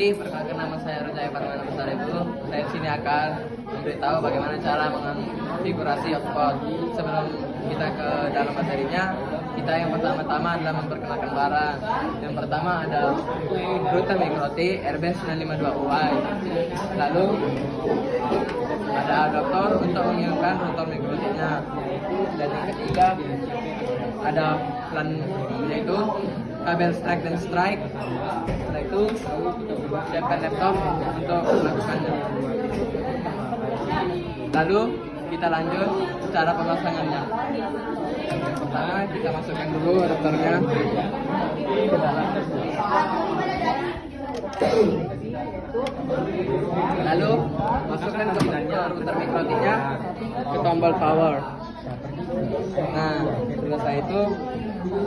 pagi, perkenalkan nama saya Rujaya Parmana Besaribu. Saya di sini akan memberitahu bagaimana cara mengonfigurasi hotspot. Sebelum kita ke dalam materinya, kita yang pertama-tama adalah memperkenalkan barang. Yang pertama ada router MikroT RB952UY. Lalu ada adaptor untuk mengirimkan router MikroT-nya. Dan yang ketiga ada LAN, yaitu kabel strike dan strike. Setelah itu siapkan laptop untuk melakukannya. Lalu kita lanjut cara pemasangannya. Yang pertama kita masukkan dulu adaptornya ke dalam. Lalu masukkan ke router MikroT-nya ke tombol power. Nah, setelah itu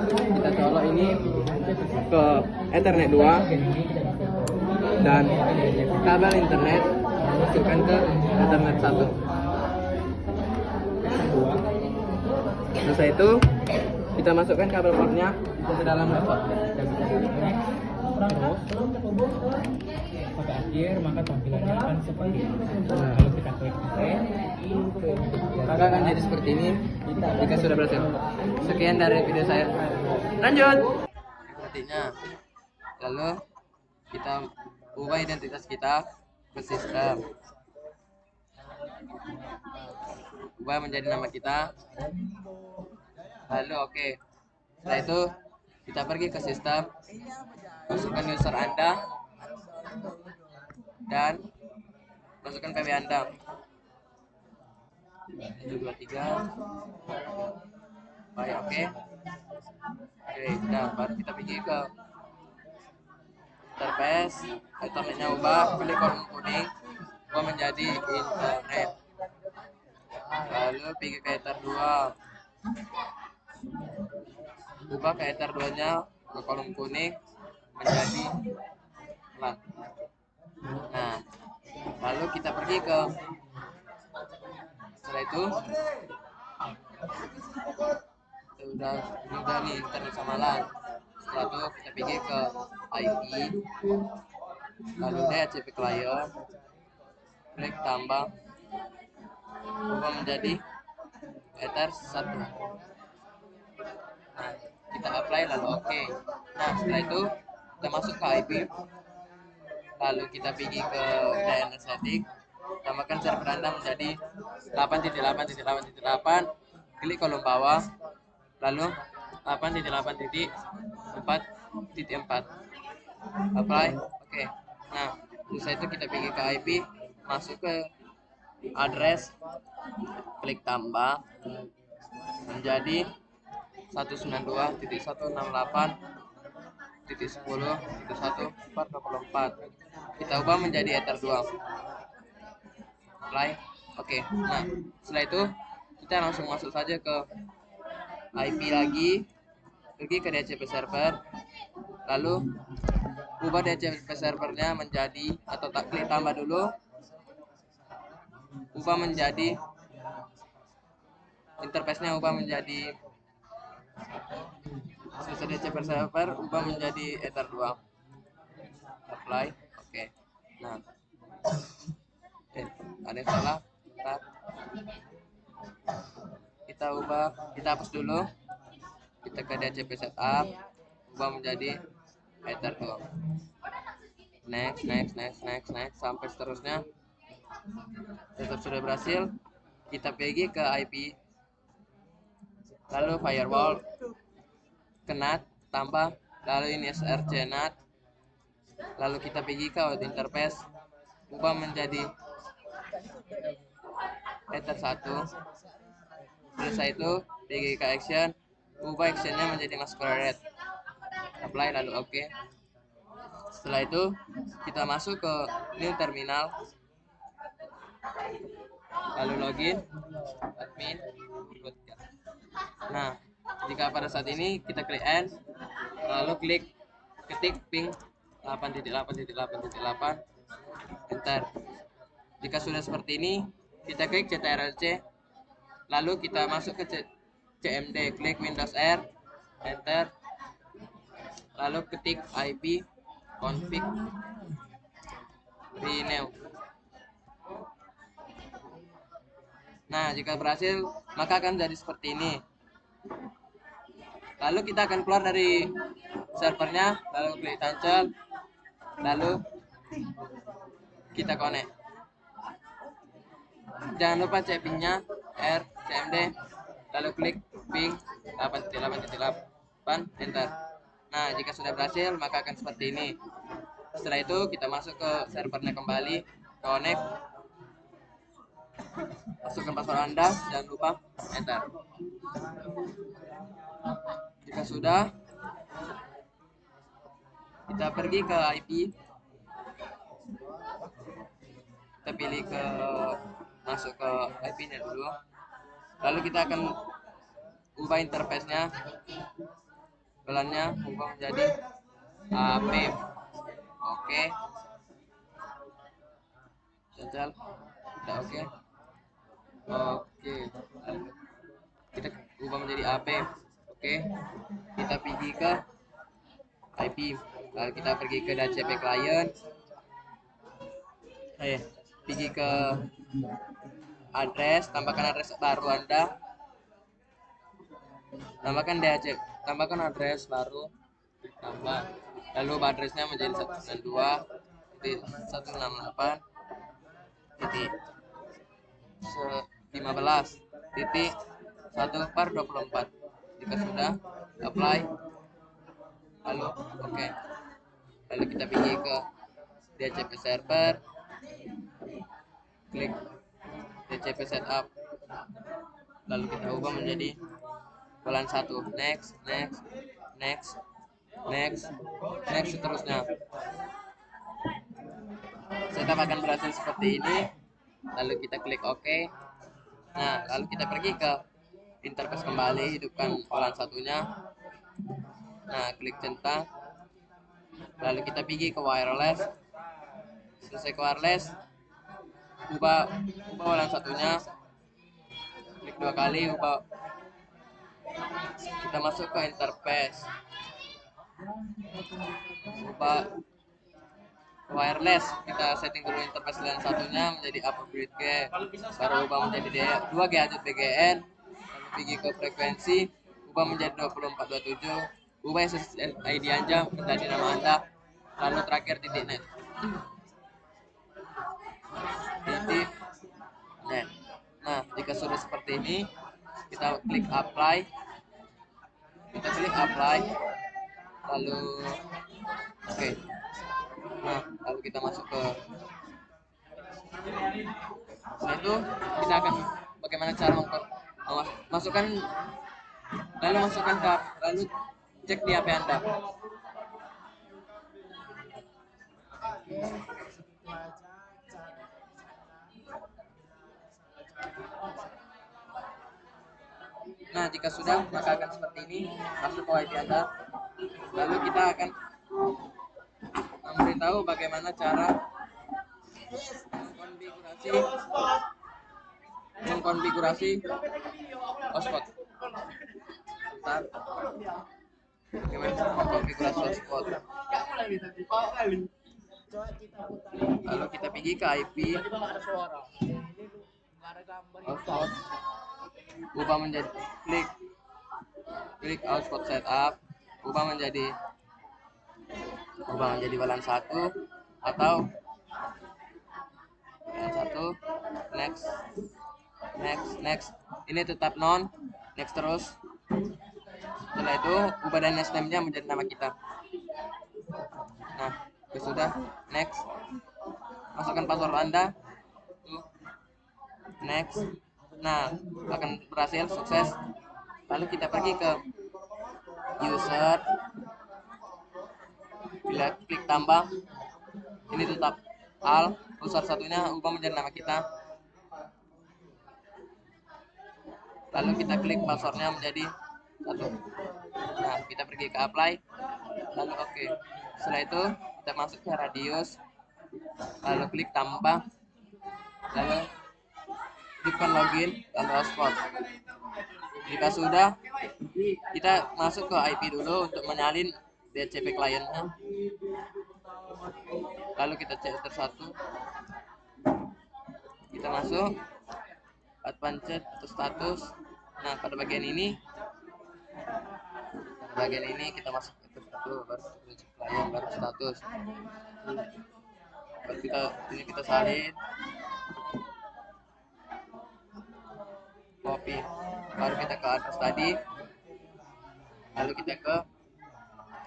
kita colok ini ke Ethernet 2 dan kabel internet masukkan ke Ethernet 1. Setelah itu kita masukkan kabel portnya ke dalam laptop. Pada akhir maka tampilannya akan seperti ini. Kalau kita klik OK, maka akan jadi seperti ini jika sudah berhasil. Sekian dari video saya. Lanjut. Sepertinya. Lalu kita ubah identitas kita ke sistem. Ubah menjadi nama kita. Lalu oke. Setelah itu kita pergi ke sistem, masukkan user Anda dan masukkan PW Anda. 123. Baik, oke. Oke, nah baru kita pergi ke interface, internetnya ubah, pilih kolom kuning, ubah menjadi internet. Lalu pergi ke ether 2, ubah ke ether 2 nya ke kolom kuning menjadi LAN. Nah, lalu kita pergi ke, setelah itu udah nih internet sama LAN. Setelah itu kita pergi ke IP, lalu DHCP client, klik tambah, ubah menjadi ether 1. Nah, kita apply lalu oke. Nah, setelah itu kita masuk ke IP, lalu kita pergi ke DNS setting, tambahkan server Anda menjadi 8.8.8.8, klik kolom bawah, lalu 8.8.4.4, apply, oke. Nah, setelah itu kita pergi ke IP, masuk ke address, klik tambah menjadi 192.168.10.1.424. Kita ubah menjadi ether 2. Apply. Oke. Nah, setelah itu kita langsung masuk saja ke IP lagi, pergi ke DHCP server, lalu ubah DHCP servernya menjadi, atau tak klik tambah dulu, ubah menjadi interface-nya, ubah menjadi DHCP server, ubah menjadi ether 2. Apply. Oke. Nah, ada yang salah. Bentar. Kita ubah, kita hapus dulu, kita ke DHCP setup, ubah menjadi ether 2. Next sampai seterusnya. Tetap sudah berhasil. Kita pergi ke IP, lalu firewall, NAT tambah, lalu ini SRC NAT, lalu kita pergi ke interface, ubah menjadi ether 1. Selesai itu pergi ke action, ubah actionnya menjadi masquerade, apply lalu oke. Setelah itu kita masuk ke new terminal, lalu login admin. Nah, jika pada saat ini kita klik end, lalu klik ketik ping 8.8.8.8, enter. Jika sudah seperti ini, kita klik CTRL-C, lalu kita masuk ke CMD, klik Windows R, enter, lalu ketik IP config renew. Nah, jika berhasil, maka akan jadi seperti ini. Lalu kita akan keluar dari servernya, lalu klik cancel, lalu kita connect. Jangan lupa cek pingnya RCMD, lalu klik ping 8.8.8, enter. Nah, jika sudah berhasil, maka akan seperti ini. Setelah itu kita masuk ke servernya kembali, connect, masukkan password Anda, jangan lupa enter. Jika sudah, kita pergi ke IP, kita pilih ke masuk ke IP-nya dulu, lalu kita akan ubah interface-nya, pelannya ubah menjadi AP. Oke, cancel, udah oke. Oke, kita ubah menjadi AP. Oke, kita pergi ke IP, lalu kita pergi ke DHCP client, pergi ke address, tambahkan address baru Anda, tambahkan DHCP, tambahkan address baru, tambah, lalu addressnya menjadi 192.168 titik 15.1/24. Jika sudah, apply, lalu oke. Lalu kita pergi ke DHCP server, klik DHCP setup, lalu kita ubah menjadi bulan 1, next, seterusnya. Setup akan berhasil seperti ini, lalu kita klik OK. Nah, lalu kita pergi ke interface kembali, hidupkan bulan satunya. Nah, klik centang, lalu kita pergi ke wireless. Selesai ke wireless, ubah bulan satunya, klik 2 kali, ubah. Kita masuk ke interface, ubah wireless, kita setting dulu interface LAN satunya menjadi upgrade G, baru ubah menjadi 2 GHz BGN, lalu pergi ke frekuensi, ubah menjadi 2427, ubah SSID Anda menjadi nama Anda, lalu terakhir titik net. Nah, jika sudah seperti ini, kita klik apply, lalu oke. Nah, lalu kita masuk ke, setelah itu kita akan bagaimana cara masukkan, lalu cek di HP Anda. Nah, jika sudah, maka akan seperti ini, masuk ke IP Anda. Lalu kita akan memberitahu bagaimana cara mengkonfigurasi hotspot. Bentar. Bagaimana cara mengkonfigurasi hotspot? Lalu kita pergi ke IP hotspot, ubah menjadi klik hotspot setup, ubah menjadi WLAN 1 atau WLAN 1, next, ini tetap non, next terus. Setelah itu ubah DNS name-nya menjadi nama kita. Nah, sudah, next, masukkan password Anda, next. Nah, akan berhasil, sukses. Lalu kita pergi ke user, bila klik tambah, ini tetap al, user satunya ubah menjadi nama kita, lalu kita klik passwordnya menjadi 1. Nah, kita pergi ke apply, lalu oke. Setelah itu kita masuk ke radius, lalu klik tambah, lalu hidupkan login, lalu hotspot. Jika sudah, kita masuk ke IP dulu untuk menyalin DHCP kliennya. lalu kita cek satu, kita masuk advanced atau status. Nah, pada bagian ini kita masuk ke satu, baru kita cek pelayan, baru status. Baru kita salin, copy, baru kita ke atas tadi, lalu kita ke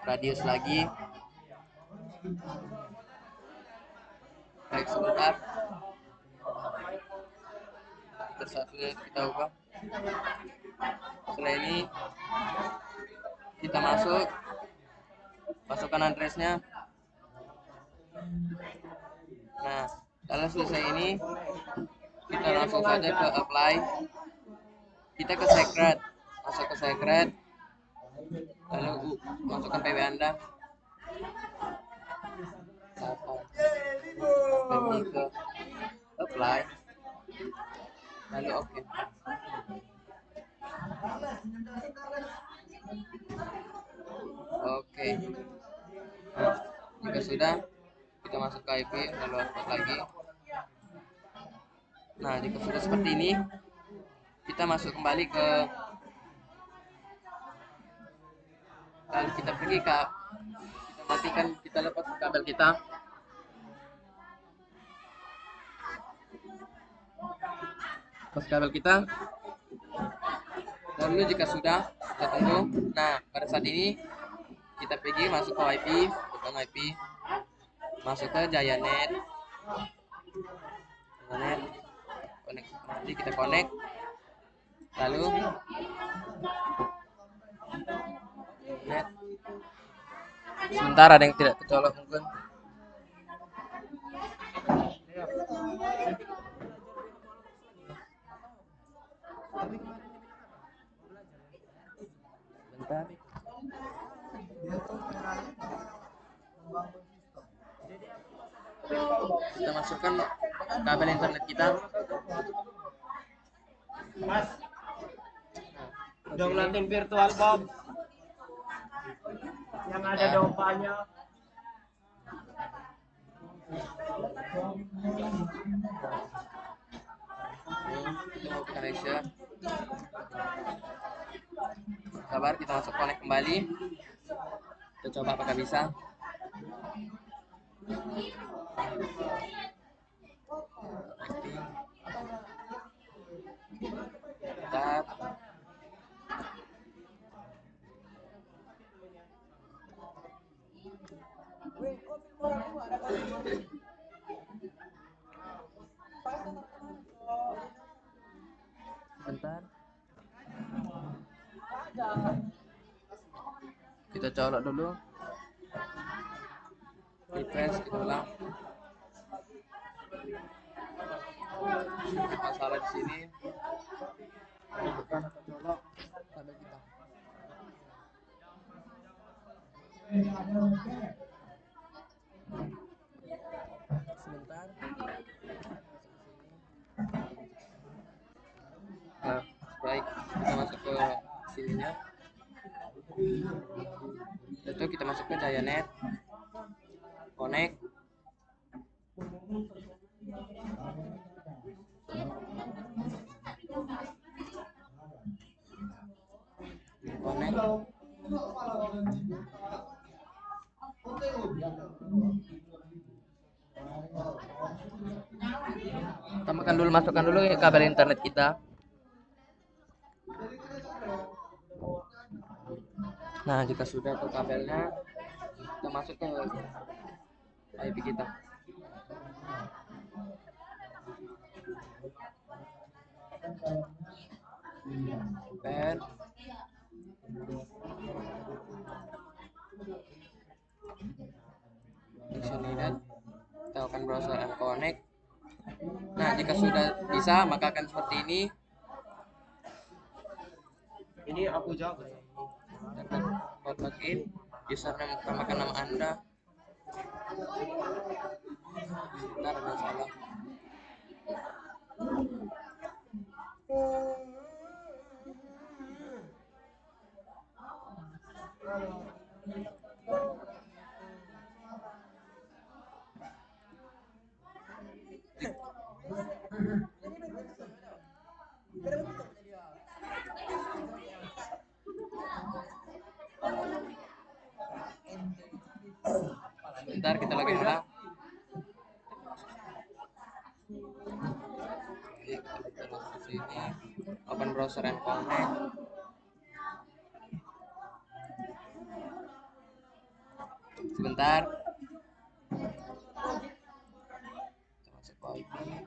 radius lagi, baik sebentar, satunya kita ubah. Setelah ini kita masukkan addressnya. Nah, setelah selesai ini kita langsung saja ke apply, kita ke secret, masuk ke secret, lalu masukkan PW Anda, pergi ke apply, lalu oke. Oke. Nah, jika sudah, kita masuk ke IP, lalu upload lagi. Nah, jika sudah seperti ini, kita masuk kembali ke, lalu kita pergi ke, kita matikan, kita lepas kabel kita. Lepas kabel kita. Lalu jika sudah, kita tunggu. Nah, pada saat ini kita pergi masuk ke IP, bukan IP, masuk ke Jayanet, connect, nanti kita connect, lalu net. Sebentar, ada yang tidak kecolok mungkin. Sebentar. Kita masukkan kabel internet kita. Mas, udah ngeliatin virtual box yang ada dompanya. Kita mau connection. Sabar, kita masuk connect kembali. Kita coba apakah bisa. Bentar. Bentar. Kita colok dulu. Refresh, kita ulang. Masalah di sini. Bukan atau colok kabel kita. Sebentar. Nah, baik, kita masuk ke sininya. Itu kita masuk ke Jayanet, connect. Connect. Tambahkan dulu, masukkan dulu kabel internet kita. Nah, jika sudah ke kabelnya, kita masuk ke IP kita. Pen. Connection needed. Kita akan browser and connect. Nah, jika sudah bisa, maka akan seperti ini. Ini aku jaga. Tekan code login, username tambahkan nama Anda. Sebentar, ada salah. Bentar kita lagi ulang. Kita terus ke sini. Open browser and connect. Sebentar. Kita masuk ke wifi.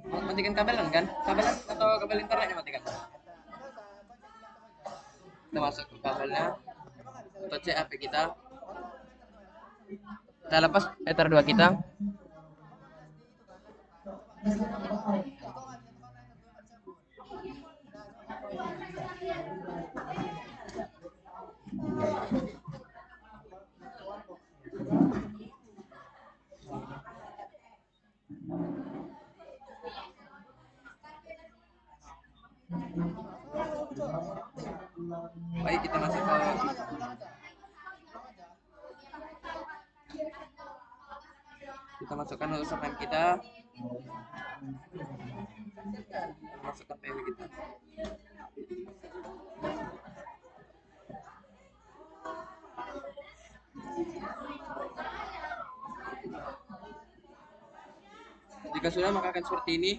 Matikan kabelan kan? Kabelan atau kabel internetnya matikan? Kita masuk ke kabelnya. Atau cek HP kita. Kita lepas Ether 2 kita. Baik, kita masuk ke kita masukkan username kita, masukkan PW kita. Jika sudah, maka akan seperti ini.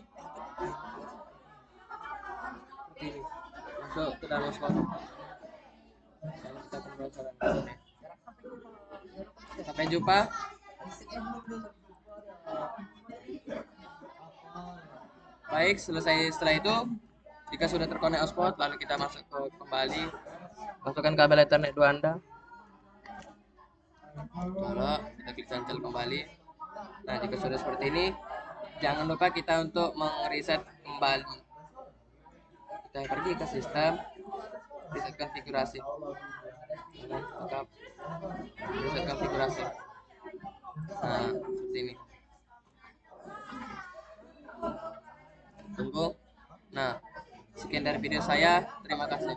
Masuk ke dalam slot. Lalu kita akan browser. Sampai jumpa. Baik, selesai. Setelah itu, jika sudah terkonek hotspot, lalu kita masuk ke kembali. Masukkan kabel Ethernet 2 Anda. Lalu kita klik cancel kembali. Nah, jika sudah seperti ini, jangan lupa kita untuk mengreset kembali. Kita pergi ke sistem, reset konfigurasi. Reset konfigurasi. Nah, seperti ini. Tunggu. Nah, sekian dari video saya. Terima kasih.